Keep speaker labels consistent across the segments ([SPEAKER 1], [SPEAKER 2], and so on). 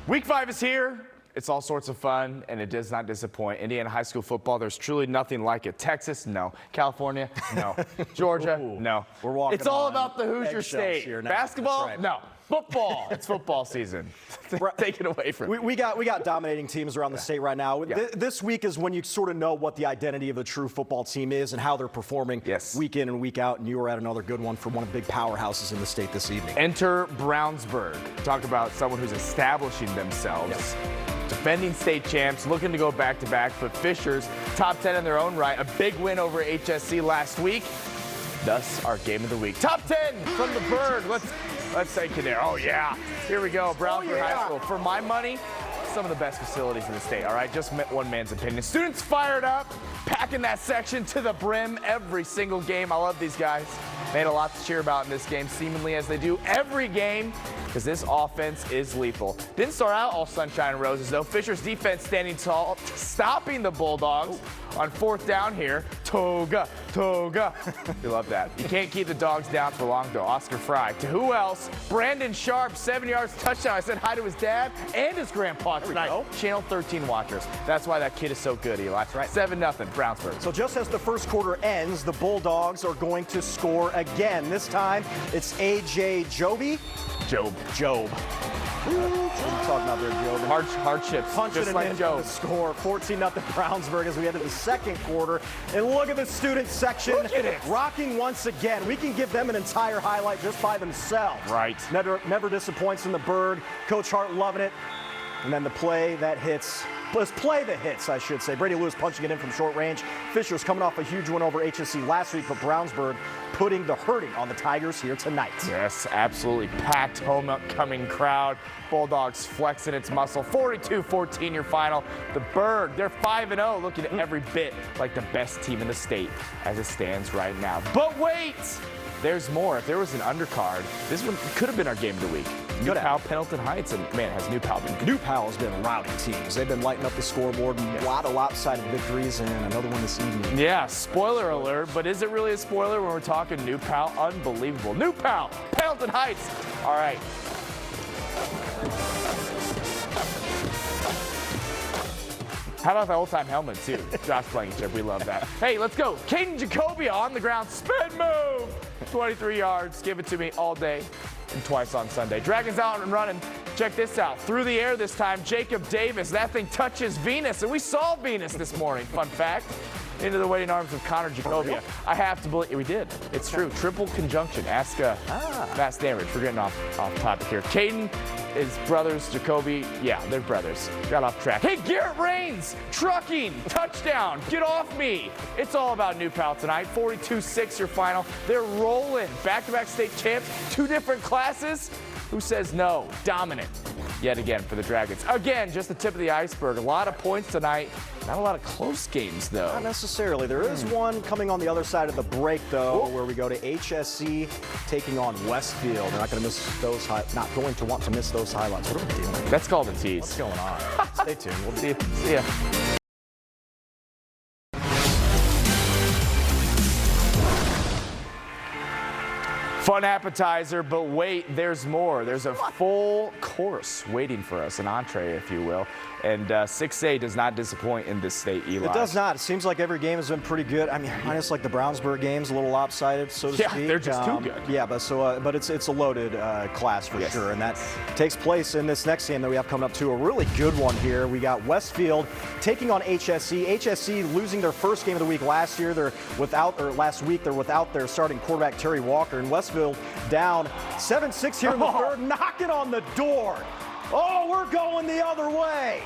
[SPEAKER 1] Week 5 is here. It's all sorts of fun, and it does not disappoint. Indiana high school football, there's truly nothing like it. Texas, no. California, no. Georgia, no.
[SPEAKER 2] We're walking
[SPEAKER 1] It's all
[SPEAKER 2] on
[SPEAKER 1] about the Hoosier State.
[SPEAKER 2] here now.
[SPEAKER 1] Basketball,
[SPEAKER 2] That's right.
[SPEAKER 1] no. Football, it's football season. Take it away from me.
[SPEAKER 2] We got dominating teams around the state right now.
[SPEAKER 1] Yeah.
[SPEAKER 2] This week is when you sort of know what the identity of a true football team is and how they're performing week in and week out. And you were at another good one for one of the big powerhouses in the state this evening.
[SPEAKER 1] Enter Brownsburg. Talk about someone who's establishing themselves.
[SPEAKER 2] Yes.
[SPEAKER 1] Defending state champs, looking to go back-to-back, but Fishers, top 10 in their own right. A big win over HSC last week. Thus, our game of the week. Top 10 from the Bird. Let's take you there. Oh, yeah. Here we go. Brownsburg High School. For my money, some of the best facilities in the state, all right? Just one man's opinion. Students fired up, packing that section to the brim every single game. I love these guys. They had a lot to cheer about in this game, seemingly as they do every game, because this offense is lethal. Didn't start out all sunshine and roses, though. Fisher's defense standing tall, stopping the Bulldogs on 4th down here. Toga. You love that. You can't keep the dogs down for long, though. Oscar Fry. To who else? Brandon Sharp, 7 yards touchdown. I said hi to his dad and his grandpa tonight. Channel 13 watchers. That's why that kid is so good, Eli. That's right. 7-0, Brownsburg.
[SPEAKER 2] So just as the first quarter ends, the Bulldogs are going to score again. This time, it's A.J. Job. What are you talking about there, Job?
[SPEAKER 1] Hardships.
[SPEAKER 2] Punching
[SPEAKER 1] just
[SPEAKER 2] it
[SPEAKER 1] like
[SPEAKER 2] in
[SPEAKER 1] Job.
[SPEAKER 2] for the score. 14-0 Brownsburg as we enter the second quarter. And look at the student section.
[SPEAKER 1] Look at it.
[SPEAKER 2] Rocking once again. We can give them an entire highlight just by themselves.
[SPEAKER 1] Right.
[SPEAKER 2] Never disappoints in the Bird. Coach Hart loving it. And then the play that hits. Let's play the hits, I should say. Brady Lewis punching it in from short range. Fisher's coming off a huge win over HSC last week, but Brownsburg putting the hurting on the Tigers here tonight.
[SPEAKER 1] Yes, absolutely packed homecoming crowd. Bulldogs flexing its muscle. 42-14 your final. The Bird, they're 5-0, looking every bit like the best team in the state as it stands right now. But wait! There's more. If there was an undercard, this one could have been our game of the week. New Pal, Pendleton Heights, and man, has New Pal been good.
[SPEAKER 2] New Pal has been rowdy teams. They've been lighting up the scoreboard. A lot of lopsided victories, and another one this evening.
[SPEAKER 1] Yeah, spoiler alert, but is it really a spoiler when we're talking New Pal? Unbelievable. New Pal, Pendleton Heights. All right. How about the old-time helmet, too? Josh Blankenship, we love that. Hey, let's go. Caden Jacobia on the ground, spin move. 23 yards, give it to me all day and twice on Sunday. Dragons out and running. Check this out. Through the air this time, Jacob Davis. That thing touches Venus, and we saw Venus this morning. Fun fact. Into the waiting arms of Connor Jacobia. I have to believe we did. It's true. Triple conjunction. Ask Matt Stanridge. We're getting off topic here. Caden is brothers. Jacoby, yeah, they're brothers. Got off track. Hey, Garrett Rains, trucking, touchdown. Get off me. It's all about New Pal tonight. 42-6 your final. They're rolling. Back-to-back state champs. 2 different classes. Who says no? Dominant. Yet again for the Dragons. Again, just the tip of the iceberg. A lot of points tonight. Not a lot of close games, though.
[SPEAKER 2] Not necessarily. There is one coming on the other side of the break, though, where we go to HSC taking on Westfield. They're not going to miss those. Not going to want to miss those highlights. What are we doing?
[SPEAKER 1] That's called a tease.
[SPEAKER 2] What's going on? Stay tuned. We'll
[SPEAKER 1] See ya. Fun appetizer, but wait, there's more. There's a full course waiting for us, an entree, if you will. And 6A does not disappoint in this state, Eli.
[SPEAKER 2] It does not. It seems like every game has been pretty good. I mean, minus like the Brownsburg games, a little lopsided, so to speak.
[SPEAKER 1] Yeah, they're just too good.
[SPEAKER 2] Yeah, but it's a loaded class for sure, and that takes place in this next game that we have coming up too. A really good one here. We got Westfield taking on HSC. HSC losing their first game of the week last year. Last week they're without their starting quarterback Terry Walker, and Westfield down 7-6 here in the third, knocking on the door. Oh, we're going the other way.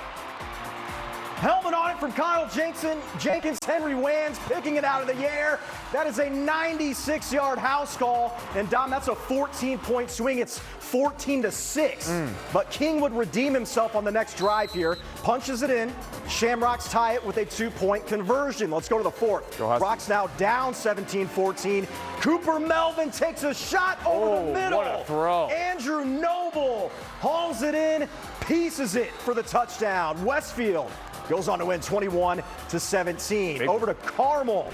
[SPEAKER 2] Helmet on it from Kyle Jenkins, Henry Wands picking it out of the air. That is a 96-yard house call. And Dom, that's a 14-point swing. It's 14-6. But King would redeem himself on the next drive here. Punches it in. Shamrocks tie it with a 2-point conversion. Let's go to the fourth. Rocks now down 17-14. Cooper Melvin takes a shot over the middle.
[SPEAKER 1] What a throw.
[SPEAKER 2] Andrew Noble hauls it in, pieces it for the touchdown. Westfield goes on to win 21-17. Over to Carmel.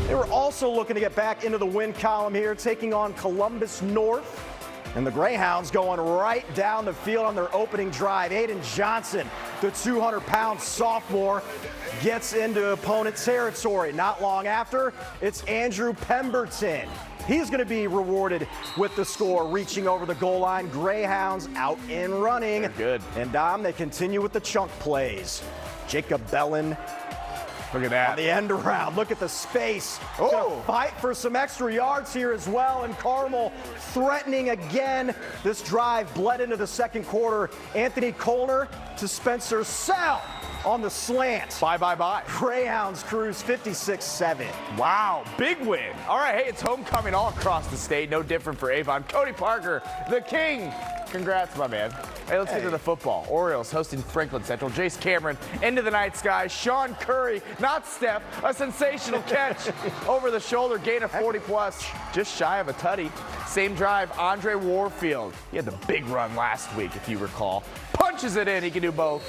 [SPEAKER 2] They were also looking to get back into the win column here, taking on Columbus North. And the Greyhounds going right down the field on their opening drive. Aiden Johnson, the 200-pound sophomore, gets into opponent territory. Not long after, it's Andrew Pemberton. He's going to be rewarded with the score, reaching over the goal line. Greyhounds out and running.
[SPEAKER 1] They're good.
[SPEAKER 2] And Dom, they continue with the chunk plays. Jacob Bellin.
[SPEAKER 1] Look at that.
[SPEAKER 2] On the end around. Look at the space.
[SPEAKER 1] Oh.
[SPEAKER 2] Gonna fight for some extra yards here as well. And Carmel threatening again. This drive bled into the second quarter. Anthony Colner to Spencer Sell on the slant.
[SPEAKER 1] Bye.
[SPEAKER 2] Greyhounds cruise 56-7.
[SPEAKER 1] Wow, big win. All right, hey, it's homecoming all across the state. No different for Avon. Cody Parker, the king. Congrats, my man. Hey, let's get to the football. Orioles hosting Franklin Central. Jace Cameron into the night sky. Sean Curry, not Steph, a sensational catch over the shoulder, gain of 40+, just shy of a tutty. Same drive, Andre Warfield. He had the big run last week, if you recall. Punches it in, he can do both.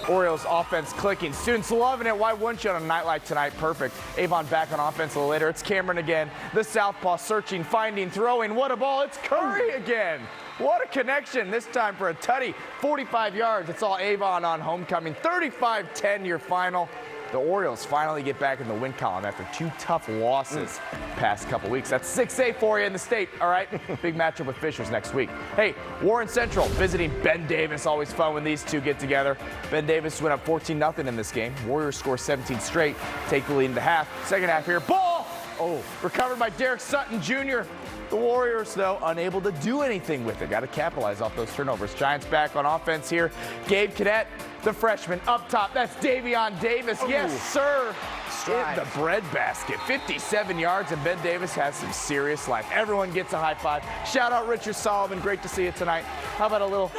[SPEAKER 1] Orioles offense clicking. Students loving it. Why wouldn't you on a night like tonight? Perfect. Avon back on offense a little later. It's Cameron again. The southpaw searching, finding, throwing. What a ball. It's Curry again. What a connection. This time for a tutty. 45 yards. It's all Avon on homecoming. 35-10 your final. The Orioles finally get back in the win column after 2 tough losses past couple weeks. That's 6A for you in the state, all right? Big matchup with Fishers next week. Hey, Warren Central visiting Ben Davis. Always fun when these two get together. Ben Davis went up 14-0 in this game. Warriors score 17 straight, take the lead in the half. Second half here, ball! Oh, recovered by Derek Sutton Jr. The Warriors, though, unable to do anything with it. Got to capitalize off those turnovers. Giants back on offense here. Gabe Cadet, the freshman, up top. That's Davion Davis.
[SPEAKER 2] Ooh.
[SPEAKER 1] Yes, sir.
[SPEAKER 2] Stride.
[SPEAKER 1] In the bread basket. 57 yards, and Ben Davis has some serious life. Everyone gets a high five. Shout out Richard Solomon. Great to see you tonight. How about a little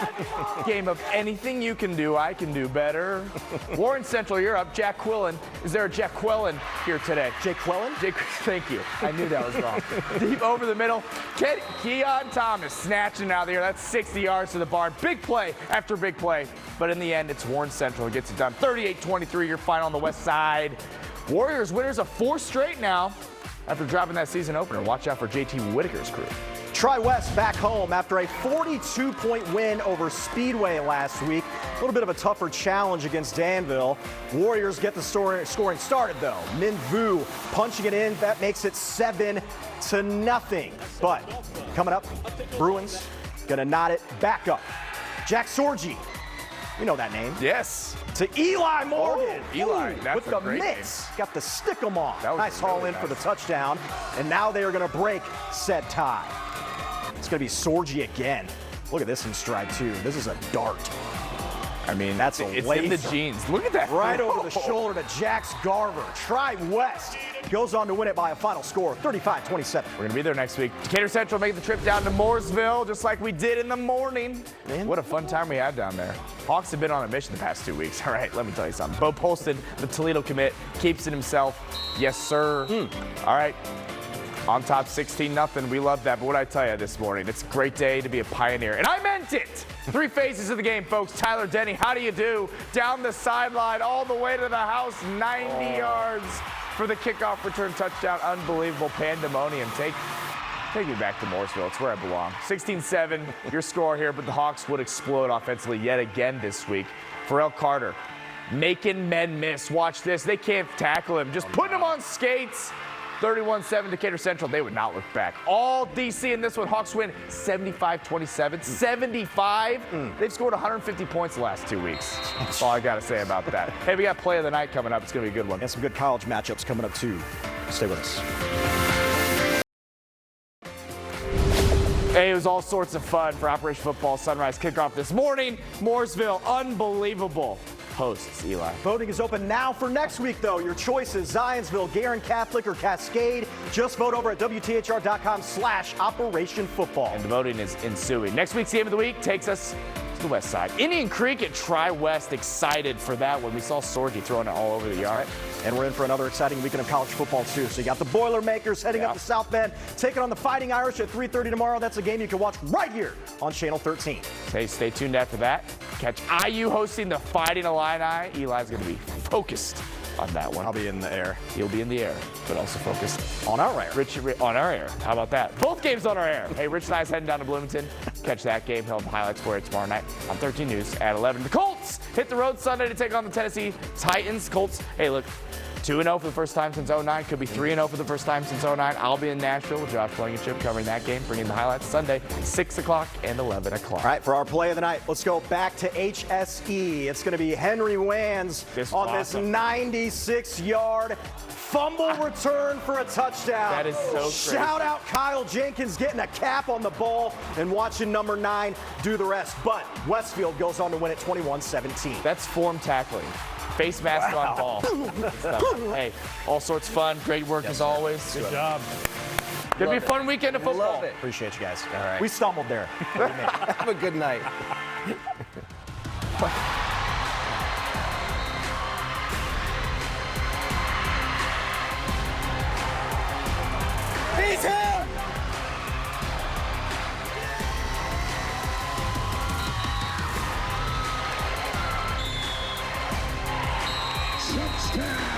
[SPEAKER 1] game of anything you can do, I can do better? Warren Central, you're up. Jack Quillen. Is there a Jack Quillen here today?
[SPEAKER 2] Jake Quillen?
[SPEAKER 1] Thank you. I knew that was wrong. Deep over the middle. Keon Thomas snatching it out of there. That's 60 yards to the barn. Big play after big play. But in the end, it's Warren Central who gets it done. 38-23, your final on the west side. Warriors winners of 4 straight now after dropping that season opener. Watch out for JT Whitaker's crew.
[SPEAKER 2] Tri-West back home after a 42-point win over Speedway last week. A little bit of a tougher challenge against Danville. Warriors get the scoring started, though. Min Vu punching it in. That makes it 7-0. But coming up, Bruins going to knot it back up. Jack Sorgi. You know that name.
[SPEAKER 1] Yes.
[SPEAKER 2] To Eli Morgan.
[SPEAKER 1] Oh, Eli, that's
[SPEAKER 2] with
[SPEAKER 1] a
[SPEAKER 2] the
[SPEAKER 1] great
[SPEAKER 2] mitts. Got the stick 'em off. Nice
[SPEAKER 1] really
[SPEAKER 2] haul in for the touchdown. And now they are going to break said tie. It's going to be Sorgi again. Look at this in stride 2. This is a dart.
[SPEAKER 1] I mean,
[SPEAKER 2] that's
[SPEAKER 1] it's in the genes. Look at that.
[SPEAKER 2] Right over the shoulder to Jax Garver. Tri-West goes on to win it by a final score of 35-27.
[SPEAKER 1] We're going to be there next week. Decatur Central making the trip down to Mooresville, just like we did in the morning. Man. What a fun time we had down there. Hawks have been on a mission the past 2 weeks. All right, let me tell you something. Bo Polston, the Toledo commit, keeps it himself. Yes, sir. All right. On top 16-0. We love that. But what I tell you this morning, it's a great day to be a Pioneer. And I meant it. 3 phases of the game, folks. Tyler Denny, how do you do? Down the sideline, all the way to the house, 90 yards for the kickoff return touchdown. Unbelievable pandemonium. Take me back to Mooresville. It's where I belong. 16-7, your score here, but the Hawks would explode offensively yet again this week. Pharrell Carter making men miss. Watch this. They can't tackle him. Just putting him on skates. 31-7 Decatur Central. They would not look back. All DC in this one. Hawks win 75-27. 75. They've scored 150 points the last 2 weeks. That's all I got to say about that. Hey, we got play of the night coming up. It's going to be a good one.
[SPEAKER 2] And some good college matchups coming up, too. Stay with us.
[SPEAKER 1] Hey, it was all sorts of fun for Operation Football Sunrise kickoff this morning. Mooresville, unbelievable. Hosts, Eli.
[SPEAKER 2] Voting is open now for next week, though. Your choices, Zionsville, Garin Catholic, or Cascade. Just vote over at WTHR.com/Operation Football.
[SPEAKER 1] And the voting is ensuing. Next week's game of the week takes us to the west side. Indian Creek at Tri-West, excited for that one. We saw Sorgi throwing it all over the yard.
[SPEAKER 2] And we're in for another exciting weekend of college football, too. So you got the Boilermakers heading up to South Bend, taking on the Fighting Irish at 3:30 tomorrow. That's a game you can watch right here on Channel 13.
[SPEAKER 1] Hey, stay tuned after that. Catch IU hosting the Fighting Illini. Eli's going to be focused on that one.
[SPEAKER 2] I'll be in the air.
[SPEAKER 1] You'll be in the air, but also focused
[SPEAKER 2] on our air.
[SPEAKER 1] Rich on our air. How about that? Both games on our air. Hey, Rich and I's heading down to Bloomington. Catch that game. He'll have the highlights for it tomorrow night on 13 News at 11. The Colts hit the road Sunday to take on the Tennessee Titans. Colts, hey, look, 2-0 for the first time since 09. Could be 3-0 for the first time since 09. I'll be in Nashville with Josh Blankenship covering that game, bringing the highlights Sunday, 6 o'clock and 11 o'clock.
[SPEAKER 2] All right, for our play of the night, let's go back to HSE. It's going to be Henry Wands on this 96-yard fumble return for a touchdown.
[SPEAKER 1] That is so crazy.
[SPEAKER 2] Shout out Kyle Jenkins getting a cap on the ball and watching number 9 do the rest. But Westfield goes on to win it 21-17.
[SPEAKER 1] That's form tackling. Face mask on ball. Hey, all sorts of fun. Great work as always.
[SPEAKER 3] Good job.
[SPEAKER 1] Gonna be a fun weekend of football.
[SPEAKER 4] Love it.
[SPEAKER 2] Appreciate you guys.
[SPEAKER 4] All right.
[SPEAKER 2] We stumbled there.
[SPEAKER 4] Have a good night.
[SPEAKER 2] He's him!
[SPEAKER 5] Touchdown!